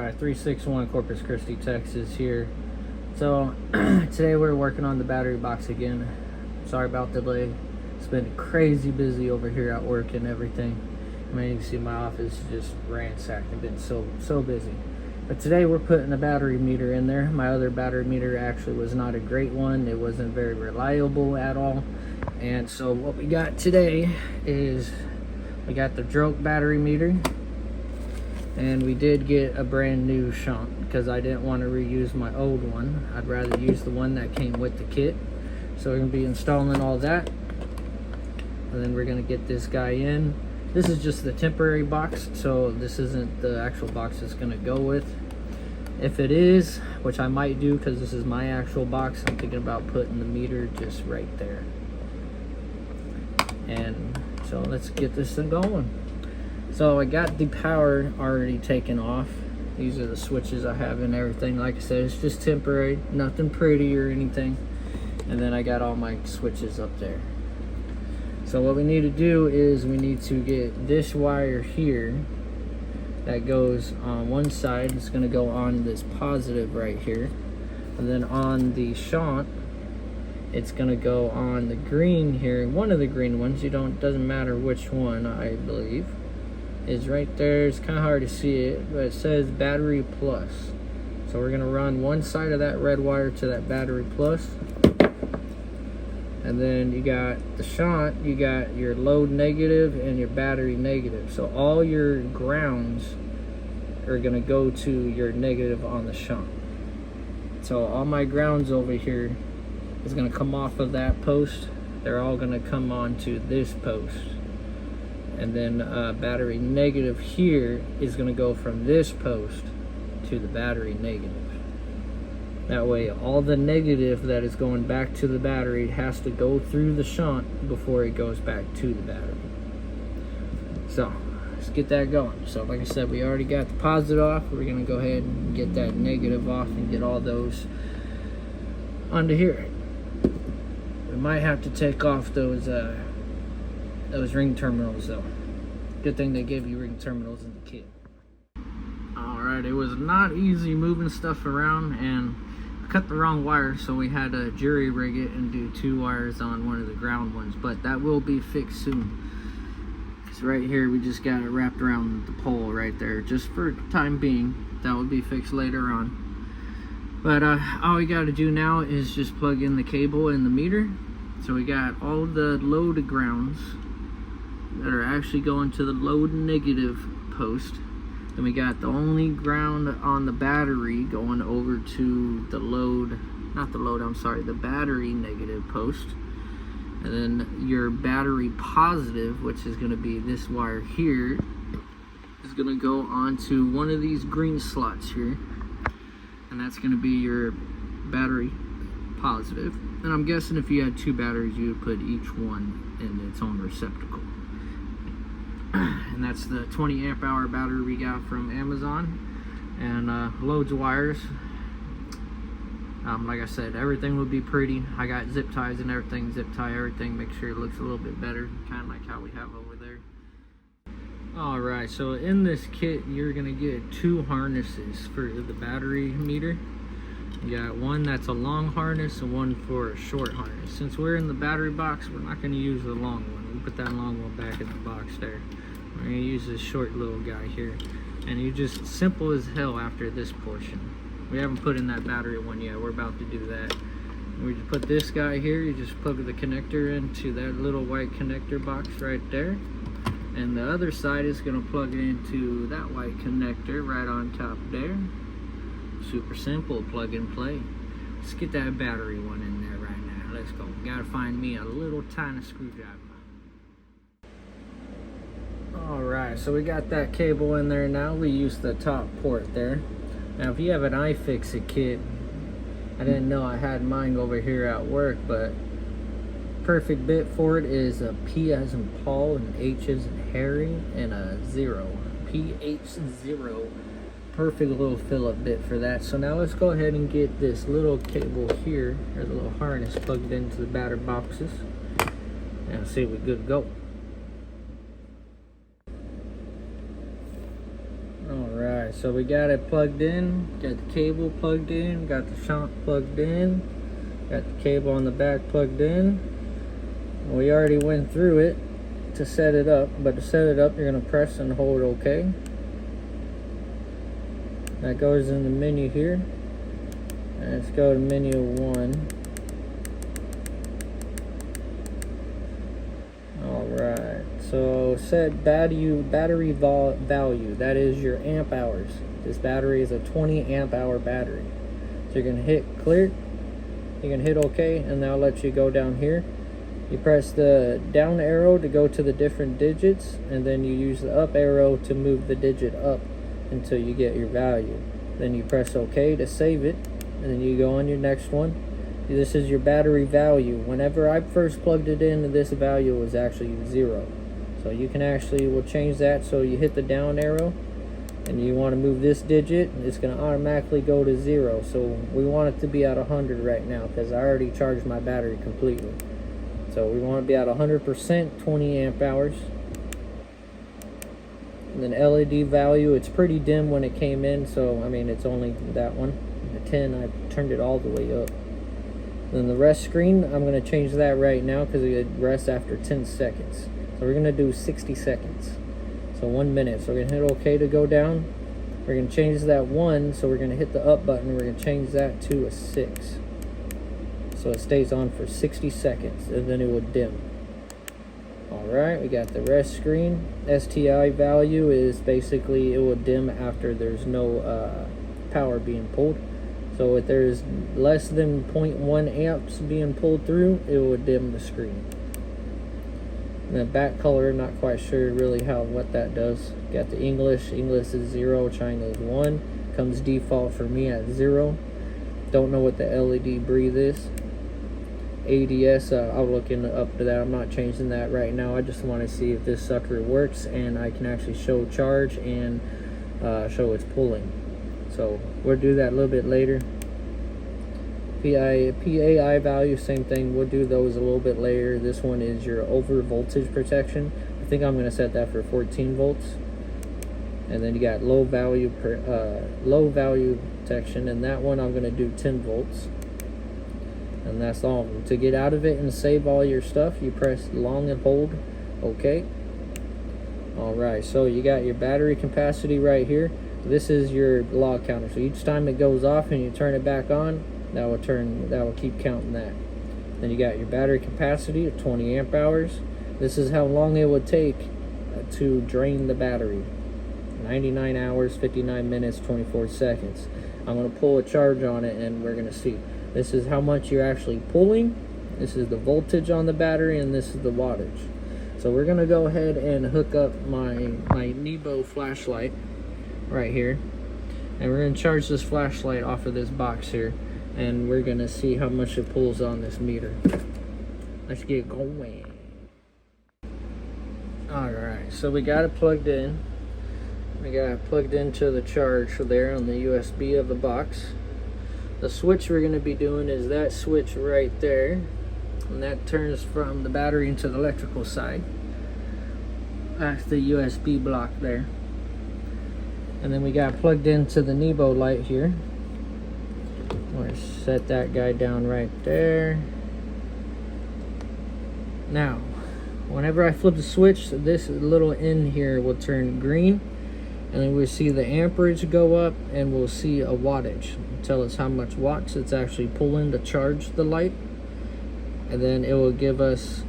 Alright, 361 Corpus Christi, Texas here. So today we're working on the battery box again. Sorry about the delay. It's been crazy busy over here at work and everything. I mean, you can see my office just ransacked and been so busy. But today we're putting a battery meter in there. My other battery meter actually was not a great one. It wasn't very reliable at all. And so what we got today is we got the Droke battery meter. And we did get a brand new shunt because I didn't want to reuse my old one. I'd rather use the one that came with the kit. So we're going to be installing all that. And then we're going to get this guy in. This is just the temporary box, so this isn't the actual box it's going to go with. If it is, which I might do because this is my actual box, I'm thinking about putting the meter just right there. And so let's get this thing going. So I got the power already taken off. These are the switches I have and everything. Like I said, it's just temporary, nothing pretty or anything. And then I got all my switches up there. So what we need to do is we need to get this wire here that goes on one side. It's going to go on this positive right here. And then on the shunt, it's going to go on the green here. One of the green ones, doesn't matter which one, I believe, is right there. It's kind of hard to see it, but it says battery plus. So we're going to run one side of that red wire to that battery plus. And then you got the shunt, you got your load negative and your battery negative. So all your grounds are going to go to your negative on the shunt. So all my grounds over here is going to come off of that post. They're all going to come onto this post. And then battery negative here is going to go from this post to the battery negative. That way all the negative that is going back to the battery has to go through the shunt before it goes back to the battery. So let's get that going. So like I said, we already got the positive off. We're going to go ahead and get that negative off and get all those onto here. We might have to take off those ring terminals though. Good thing they gave you ring terminals in the kit. Alright, it was not easy moving stuff around, and I cut the wrong wire, so we had to jury rig it and do two wires on one of the ground ones, but that will be fixed soon. Because right here we just got it wrapped around the pole right there, just for time being. That will be fixed later on. But all we got to do now is just plug in the cable and the meter. So we got all the load grounds that are actually going to the load negative post. Then we got the only ground on the battery going over to the the battery negative post. And then your battery positive, which is going to be this wire here, is going to go onto one of these green slots here. And that's going to be your battery positive. And I'm guessing if you had two batteries, you would put each one in its own receptacle. And that's the 20 amp hour battery we got from Amazon. And loads of wires. Like I said, everything will be pretty. I got zip ties and everything. Zip tie everything, make sure it looks a little bit better, kind of like how we have over there. Alright, so in this kit you're gonna get two harnesses for the battery meter. You got one that's a long harness and one for a short harness. Since we're in the battery box, we're not going to use the long one. We'll put that long one back in the box there. We're going to use this short little guy here. And you just, simple as hell after this portion. We haven't put in that battery one yet. We're about to do that. We just put this guy here. You just plug the connector into that little white connector box right there. And the other side is going to plug into that white connector right on top there. Super simple, plug and play. Let's get that battery one in there right now. Let's go. Gotta find me a little tiny screwdriver. Alright, so we got that cable in there now. We use the top port there. Now if you have an iFixit kit, I didn't know I had mine over here at work, but perfect bit for it is a P as in Paul, and H as in Harry, and a 0. PH0. Perfect little fill-up bit for that. So now let's go ahead and get this little cable here, or the little harness, plugged into the battery boxes, and see if we're good to go. Alright, Alright, so we got it plugged in, got the cable plugged in, got the shunt plugged in, got the cable on the back plugged in. We already went through it to set it up, but to set it up you're going to press and hold OK. That goes in the menu here. And let's go to menu 1. Alright, so set battery value, that is your amp hours. This battery is a 20 amp hour battery. So you're going to hit clear, you're going to hit OK, and that'll let you go down here. You press the down arrow to go to the different digits, and then you use the up arrow to move the digit up until you get your value. Then you press OK to save it, and then you go on your next one. This is your battery value. Whenever I first plugged it in, this value was actually 0. So you can actually, we'll change that. So you hit the down arrow and you want to move this digit, it's going to automatically go to 0. So we want it to be at 100 right now because I already charged my battery completely. So we want to be at 100%, 20 amp hours. And then LED value, it's pretty dim when it came in, so I mean it's only that one. The 10, I turned it all the way up. Then the rest screen, I'm going to change that right now because it rests after 10 seconds. So we're going to do 60 seconds. So 1 minute. So we're going to hit OK to go down. We're going to change that 1, so we're going to hit the up button. We're going to change that to a 6. So it stays on for 60 seconds and then it will dim. Alright, we got the rest screen. STI value is basically it will dim after there's no power being pulled. So if there's less than 0.1 amps being pulled through, it will dim the screen. And the back color, not quite sure really what that does. Got the English is 0, China is 1. Comes default for me at 0. Don't know what the LED breathe is. ADS, I'll look up to that. I'm not changing that right now. I just want to see if this sucker works and I can actually show charge and show it's pulling. So we'll do that a little bit later. PAI value, same thing. We'll do those a little bit later. This one is your over voltage protection. I think I'm going to set that for 14 volts. And then you got low value protection, and that one I'm going to do 10 volts. And that's all. To get out of it and save all your stuff, you press long and hold OK. Alright, so you got your battery capacity right here. This is your log counter. So each time it goes off and you turn it back on, that will keep counting that. Then you got your battery capacity of 20 amp hours. This is how long it would take to drain the battery. 99 hours, 59 minutes, 24 seconds. I'm going to pull a charge on it and we're going to see. This is how much you're actually pulling. This is the voltage on the battery, and this is the wattage. So we're going to go ahead and hook up my Nebo flashlight right here. And we're going to charge this flashlight off of this box here. And we're going to see how much it pulls on this meter. Let's get going. Alright, so we got it plugged in. We got it plugged into the charge there on the USB of the box. The switch we're going to be doing is that switch right there. And that turns from the battery into the electrical side. That's the USB block there. And then we got plugged into the Nebo light here. We'll set that guy down right there. Now, whenever I flip the switch, this little end here will turn green. And then we'll see the amperage go up, and we'll see a wattage. Tell us how much watts it's actually pulling to charge the light. And then it will give us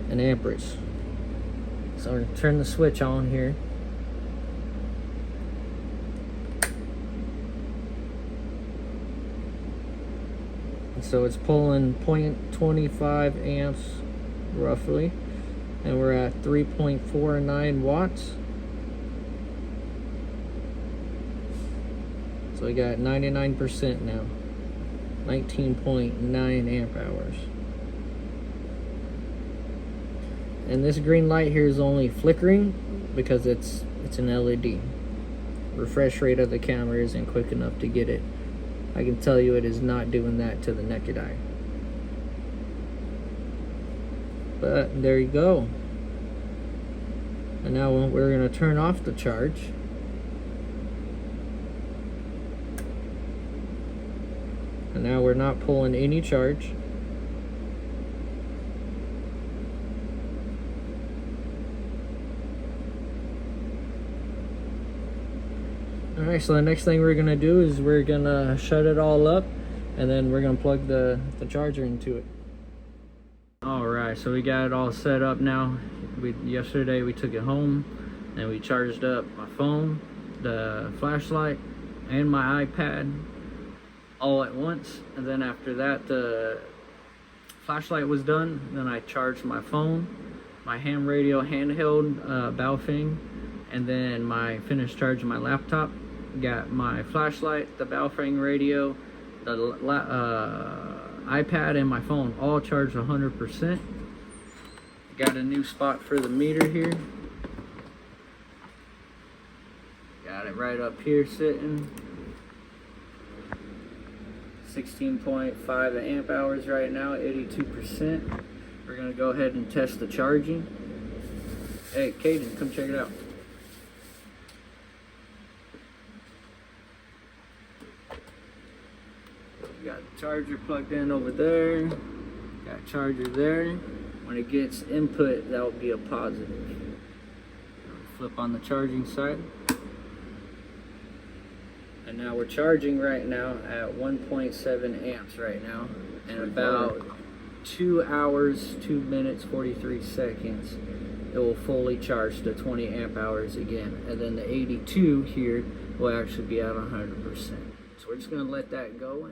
an amperage. So I'm going to turn the switch on here. So it's pulling 0.25 amps roughly, and we're at 3.49 watts. So we got 99% now, 19.9 amp hours. And this green light here is only flickering because it's an LED. Refresh rate of the camera isn't quick enough to get it. I can tell you it is not doing that to the naked eye. But there you go. And now we're going to turn off the charge. And now we're not pulling any charge. Alright, so the next thing we're gonna do is we're gonna shut it all up, and then we're gonna plug the charger into it. Alright, so we got it all set up now. Yesterday we took it home and we charged up my phone, the flashlight, and my iPad all at once. And then after that, the flashlight was done. Then I charged my phone, my ham radio handheld Baofeng, and then my finished charging my laptop. Got my flashlight, the Baofeng radio, the iPad, and my phone all charged 100%. Got a new spot for the meter here. Got it right up here sitting. 16.5 amp hours right now, 82%. We're gonna go ahead and test the charging. Hey, Caden, come check it out. Got the charger plugged in over there. Got a charger there. When it gets input, that will be a positive. Flip on the charging side. And now we're charging right now at 1.7 amps right now. And about 2 hours, 2 minutes, 43 seconds, it will fully charge to 20 amp hours again. And then the 82 here will actually be at 100%. So we're just gonna let that go.